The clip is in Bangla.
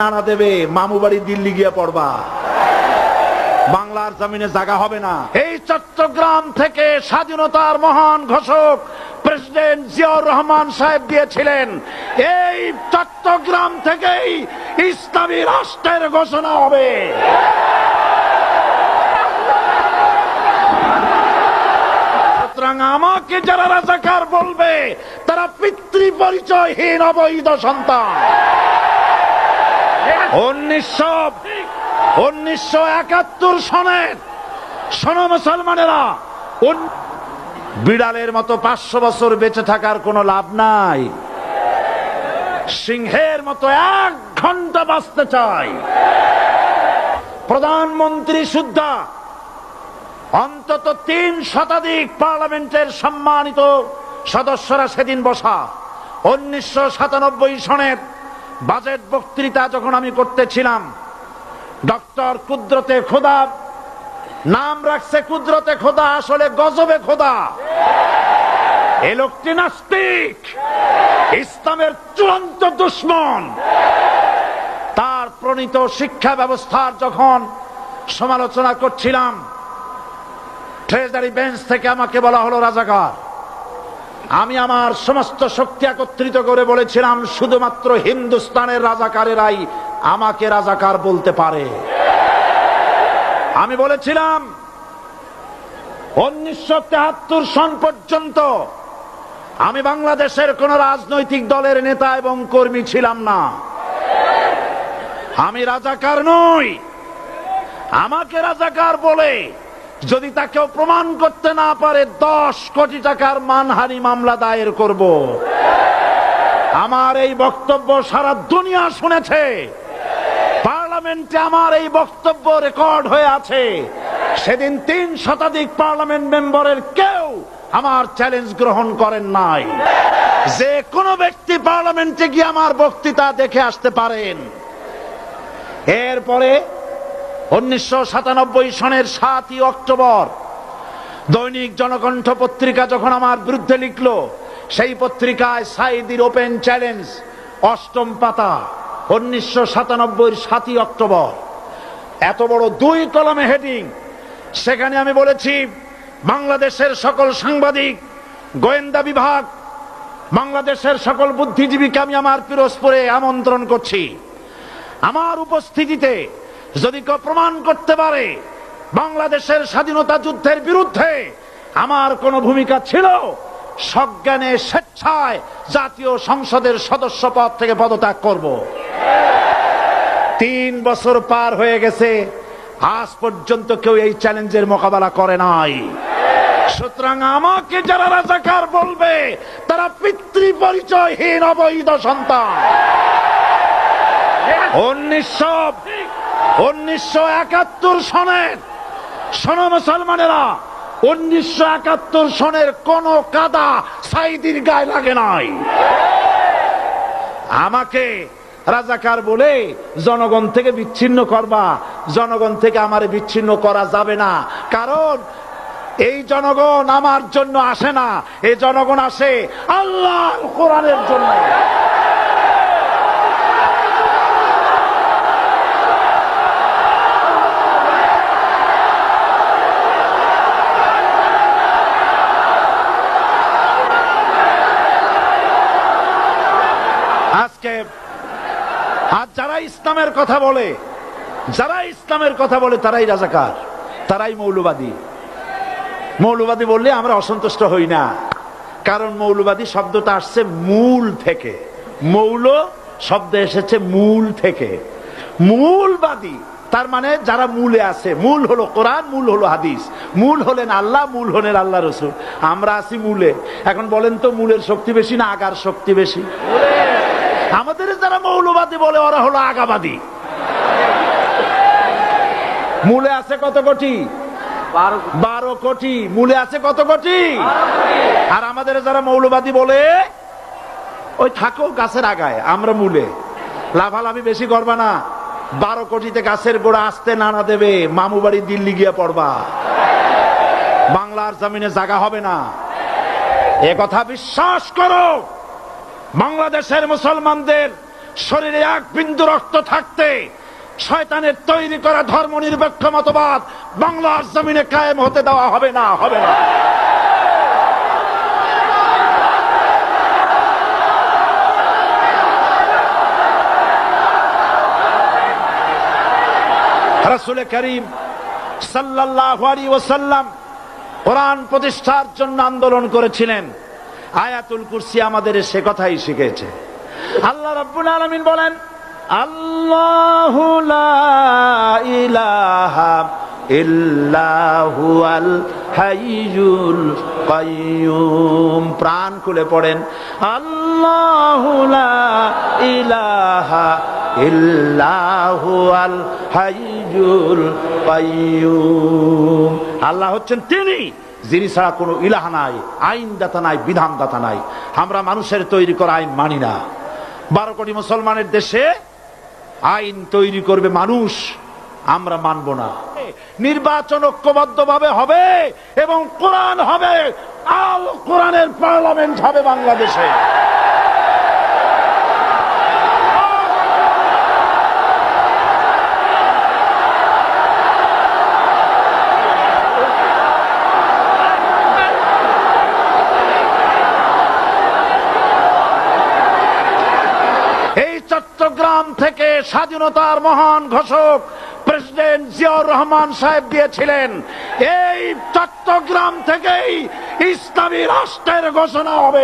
নানা দেবে, মামু বাড়ি দিল্লি গিয়ে পড়বা, বাংলার জমিনে জায়গা হবে না। এই চট্টগ্রাম থেকে স্বাধীনতার মহান ঘোষক প্রেসিডেন্ট জিয়াউর রহমান সাহেব দিয়েছিলেন। এই চট্টগ্রাম থেকেই ইসলামী রাষ্ট্রের ঘোষণা হবে। সুতরাং আমাকে যারা রাজাকার বলবে তারা পিতৃ পরিচয়হীন অবৈধ সন্তান। 1971 সনের শোনো মুসলমানেরা, বিড়ালের মতো 500 বছর বেঁচে থাকার কোনো লাভ নাই, সিংহের মতো 1 ঘন্টা বাঁচতে চাই। প্রধানমন্ত্রী সুদ্ধা অন্তত 3 শতাধিক পার্লামেন্টের সম্মানিত সদস্যরা সেদিন বসা। 1997 সনের বাজেট বক্তৃতা যখন আমি করতেছিলাম, ডক্টর কুদরতে খোদা, নাম রাখছে কুদরতে খোদা, আসলে গজবে খোদা। এই লোকটি নাস্তিক, ইসলামের চূড়ান্ত দুশমন। তার প্রণীত শিক্ষা ব্যবস্থার যখন সমালোচনা করছিলাম, ট্রেজারি বেঞ্চ থেকে আমাকে বলা হলো রাজাকার। আমি আমার সমস্ত শক্তি একত্রিত করে বলেছিলাম, শুধুমাত্র হিন্দুস্তানের রাজাকারেরাই আমাকে রাজাকার বলতে পারে। আমি বলেছিলাম 1973 সন পর্যন্ত আমি বাংলাদেশের কোন রাজনৈতিক দলের নেতা এবং কর্মী ছিলাম না। আমি রাজাকার নই। আমাকে রাজাকার বলে যদি তাকেও প্রমাণ করতে না পারে 10 কোটি টাকার মানহানি মামলা দায়ের করব। আমার এই বক্তব্য সারা দুনিয়া শুনেছে, পার্লামেন্টে আমার এই বক্তব্য রেকর্ড হয়ে আছে। সেদিন 3 শতাধিক পার্লামেন্ট মেম্বারের কেউ আমার চ্যালেঞ্জ গ্রহণ করেন নাই। যে কোনো ব্যক্তি পার্লামেন্টে গিয়ে আমার বক্তৃতা দেখে আসতে পারেন। এরপরে 1997 সনের 7ই অক্টোবর দৈনিক জনকণ্ঠ পত্রিকা যখন আমার বিরুদ্ধে লিখলো, সেই পত্রিকায় সাইদির ওপেন চ্যালেঞ্জ 8ম পাতা, 1997 7ই অক্টোবর, এত বড় 2 কলমে হেডিং। সেখানে আমি বলেছি, বাংলাদেশের সকল সাংবাদিক, গোয়েন্দা বিভাগ, বাংলাদেশের সকল বুদ্ধিজীবীকে আমি আমার পিরোজপুরে আমন্ত্রণ করছি। আমার উপস্থিতিতে যদি কেউ প্রমাণ করতে পারে বাংলাদেশের স্বাধীনতা যুদ্ধের বিরুদ্ধে আমার কোন ভূমিকা ছিল, সজ্ঞানে স্বেচ্ছায় জাতীয় সংসদের সদস্য পদ থেকে পদত্যাগ করব। 3 বছর পার হয়ে গেছে, আজ পর্যন্ত কেউ এই চ্যালেঞ্জের মোকাবেলা করে নাই। সুতরাং আমাকে যারা রাজাকার বলবে তারা পিতৃ পরিচয়হীন অবৈধ সন্তান। 1971 সনের শোনো মুসলমানেরা, 1971 সনের কোন কাদা সাইদির গায়ে লাগে নাই। আমাকে রাজাকার বলে জনগণ থেকে বিচ্ছিন্ন করবা, জনগণ থেকে আমারে বিচ্ছিন্ন করা যাবে না। কারণ এই জনগণ আমার জন্য আসে না, এই জনগণ আসে আল্লাহর কোরআনের জন্য। আর যারা ইসলামের কথা বলে, তারাই রাজাকার, তারাই মৌলবাদী। মৌলবাদী বললে আমরা অসন্তুষ্ট হই না, কারণ মৌলবাদী শব্দটা আসছে মূল থেকে। মৌল শব্দ এসেছে মূল থেকে। মূলবাদী তার মানে যারা মূলে আছে। মূল হলো কোরআন, মূল হলো হাদিস, মূল হলেন আল্লাহ, মূল হলেন আল্লাহ রসুল। আমরা আছি মূলে। এখন বলেন তো, মূলের শক্তি বেশি না আগার শক্তি বেশি? আমাদের যারা মৌলবাদী বলে ওরা হলো আগাবাদী। মূলে আছে কত কোটি? 12 কোটি। মূলে আছে কত কোটি? আর আমাদের যারা মৌলবাদী বলে ওই থাকো গাছের আগায়, আমরা মূলে। লাভালাভি বেশি করবা না, 12 কোটিতে গাছের গোড়া আসতে নানা দেবে, মামু বাড়ি দিল্লি গিয়ে পড়বা, বাংলার জমিনে জায়গা হবে না। এ কথা বিশ্বাস করো। বাংলাদেশের মুসলমানদের শরীরে এক বিন্দু রক্ত থাকতে শয়তানের তৈরি করা ধর্মনিরপেক্ষ মতবাদ বাংলার জমিনে কায়েম হতে দেওয়া হবে না, হবে না। রাসূল করিম সাল্লাল্লাহু আলাইহি ওয়াসাল্লাম কোরআন প্রতিষ্ঠার জন্য আন্দোলন করেছিলেন। আয়াতুল কুরসি আমাদের সে কথাই শিখেছে। আল্লাহ রাব্বুল আলামিন বলেন, আল্লাহু লা ইলাহা ইল্লা হুয়াল হাইয়ুল কাইয়্যুম। প্রাণ খুলে পড়েন, আল্লাহু লা ইলাহা ইল্লা হুয়াল হাইয়ুল কাইয়্যুম। আল্লাহ হচ্ছেন তিনি, যিনি ছাড়া কোনো ইলাহ নাই, আইনদাতা নাই, বিধানদাতা নাই। আমরা মানুষের তৈরি করা আইন মানি না। 12 কোটি মুসলমানের দেশে আইন তৈরি করবে মানুষ, আমরা মানব না। নির্বাচন ঐক্যবদ্ধভাবে হবে এবং কোরআন হবে, আল কোরআনের পার্লামেন্ট হবে বাংলাদেশে। চট্টগ্রাম থেকে স্বাধীনতার মহান ঘোষক প্রেসিডেন্ট জিয়াউর রহমান সাহেব দিয়েছিলেন। এই চট্টগ্রাম থেকেই ইসলামী রাষ্ট্রের ঘোষণা হবে।